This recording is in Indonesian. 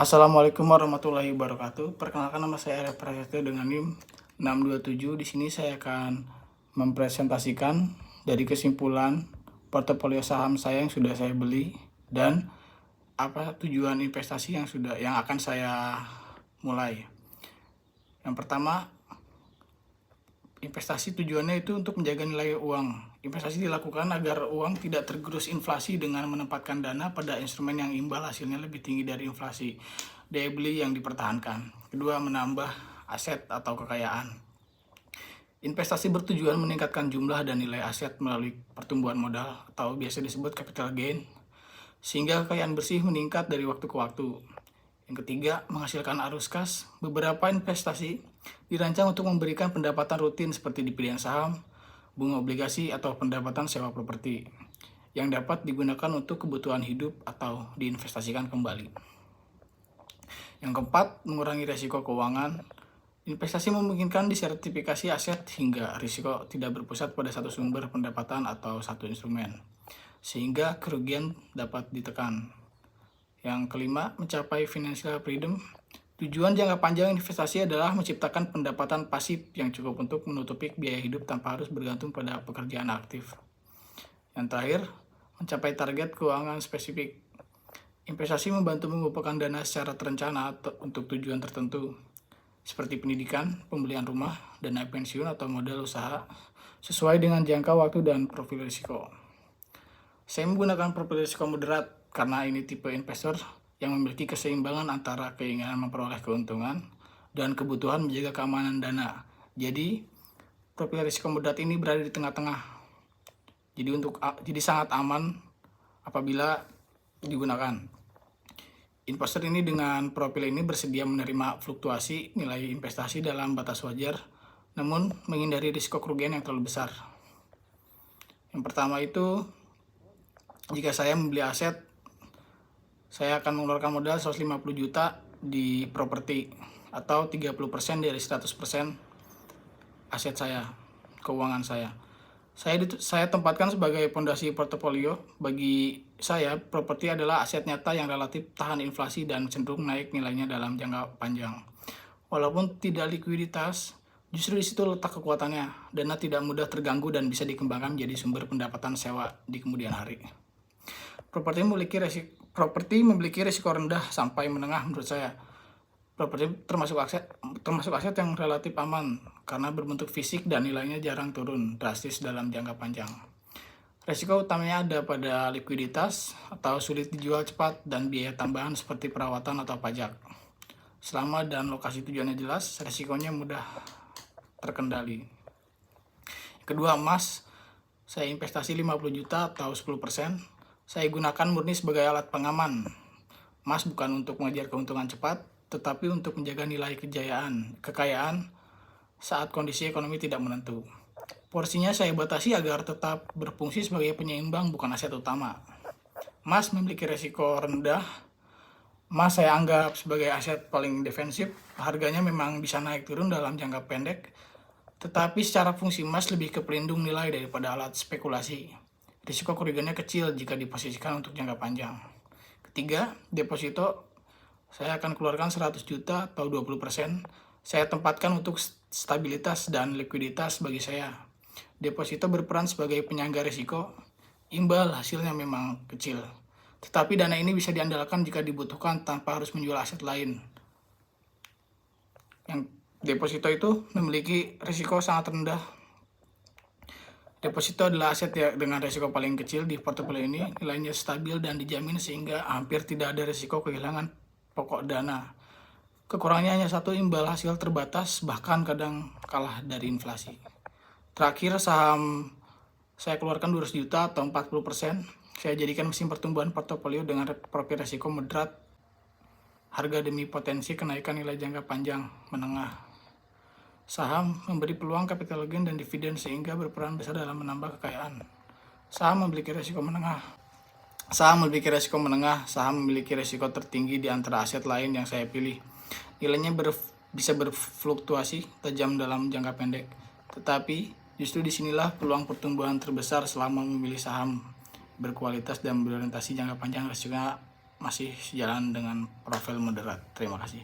Assalamualaikum warahmatullahi wabarakatuh. Perkenalkan, nama saya Arya Prasetyo dengan NIM 627. Di sini saya akan mempresentasikan dari kesimpulan portofolio saham saya yang sudah saya beli dan apa tujuan investasi yang akan saya mulai. Yang pertama, investasi tujuannya itu untuk menjaga nilai uang. Investasi dilakukan agar uang tidak tergerus inflasi dengan menempatkan dana pada instrumen yang imbal hasilnya lebih tinggi dari inflasi. Daya beli yang dipertahankan. Kedua, menambah aset atau kekayaan. Investasi bertujuan meningkatkan jumlah dan nilai aset melalui pertumbuhan modal atau biasa disebut capital gain, sehingga kekayaan bersih meningkat dari waktu ke waktu. Yang ketiga, menghasilkan arus kas. Beberapa investasi dirancang untuk memberikan pendapatan rutin seperti dividen saham, bunga obligasi, atau pendapatan sewa properti yang dapat digunakan untuk kebutuhan hidup atau diinvestasikan kembali. Yang keempat, mengurangi risiko keuangan. Investasi memungkinkan disertifikasi aset hingga risiko tidak berpusat pada satu sumber pendapatan atau satu instrumen, sehingga kerugian dapat ditekan. Yang kelima, mencapai financial freedom. Tujuan jangka panjang investasi adalah menciptakan pendapatan pasif yang cukup untuk menutupi biaya hidup tanpa harus bergantung pada pekerjaan aktif. Yang terakhir, mencapai target keuangan spesifik. Investasi membantu mengumpulkan dana secara terencana untuk tujuan tertentu, seperti pendidikan, pembelian rumah, dana pensiun, atau modal usaha, sesuai dengan jangka waktu dan profil risiko. Saya menggunakan profil risiko moderat karena ini tipe investor yang memiliki keseimbangan antara keinginan memperoleh keuntungan dan kebutuhan menjaga keamanan dana. Jadi, profil risiko moderat ini berada di tengah-tengah. Jadi sangat aman apabila digunakan. Investor ini dengan profil ini bersedia menerima fluktuasi nilai investasi dalam batas wajar, namun menghindari risiko kerugian yang terlalu besar. Yang pertama itu, jika saya membeli aset, saya akan mengeluarkan modal 150 juta di properti atau 30% dari 100% aset saya, keuangan saya. Saya tempatkan sebagai fondasi portofolio. Bagi saya, properti adalah aset nyata yang relatif tahan inflasi dan cenderung naik nilainya dalam jangka panjang. Walaupun tidak likuiditas, justru di situ letak kekuatannya. Dana tidak mudah terganggu dan bisa dikembangkan menjadi sumber pendapatan sewa di kemudian hari. Properti memiliki risiko rendah sampai menengah menurut saya. Properti termasuk aset yang relatif aman karena berbentuk fisik dan nilainya jarang turun drastis dalam jangka panjang. Risiko utamanya ada pada likuiditas atau sulit dijual cepat dan biaya tambahan seperti perawatan atau pajak. Selama dan lokasi tujuannya jelas, risikonya mudah terkendali. Kedua, emas. Saya investasi 50 juta atau 10%. Saya gunakan murni sebagai alat pengaman. Emas bukan untuk mengejar keuntungan cepat, tetapi untuk menjaga nilai kekayaan saat kondisi ekonomi tidak menentu. Porsinya saya batasi agar tetap berfungsi sebagai penyeimbang, bukan aset utama. Emas memiliki risiko rendah. Emas saya anggap sebagai aset paling defensif. Harganya memang bisa naik turun dalam jangka pendek, tetapi secara fungsi emas lebih ke pelindung nilai daripada alat spekulasi. Risiko kerugiannya kecil jika diposisikan untuk jangka panjang. Ketiga, deposito. Saya akan keluarkan 100 juta atau 20%. Saya tempatkan untuk stabilitas dan likuiditas bagi saya. Deposito berperan sebagai penyangga risiko. Imbal hasilnya memang kecil, tetapi dana ini bisa diandalkan jika dibutuhkan tanpa harus menjual aset lain. Yang deposito itu memiliki risiko sangat rendah. Deposito adalah aset dengan risiko paling kecil di portofolio ini. Nilainya stabil dan dijamin sehingga hampir tidak ada risiko kehilangan pokok dana. Kekurangannya hanya satu, imbal hasil terbatas, bahkan kadang kalah dari inflasi. Terakhir, saham saya keluarkan 200 juta atau 40%. Saya jadikan mesin pertumbuhan portofolio dengan profil risiko moderat, harga demi potensi kenaikan nilai jangka panjang menengah. Saham memberi peluang capital gain dan dividen sehingga berperan besar dalam menambah kekayaan. Saham memiliki risiko menengah. Saham memiliki risiko tertinggi di antara aset lain yang saya pilih. Nilainya bisa berfluktuasi tajam dalam jangka pendek, tetapi justru disinilah peluang pertumbuhan terbesar selama memilih saham berkualitas dan berorientasi jangka panjang. Risikonya masih sejalan dengan profil moderat. Terima kasih.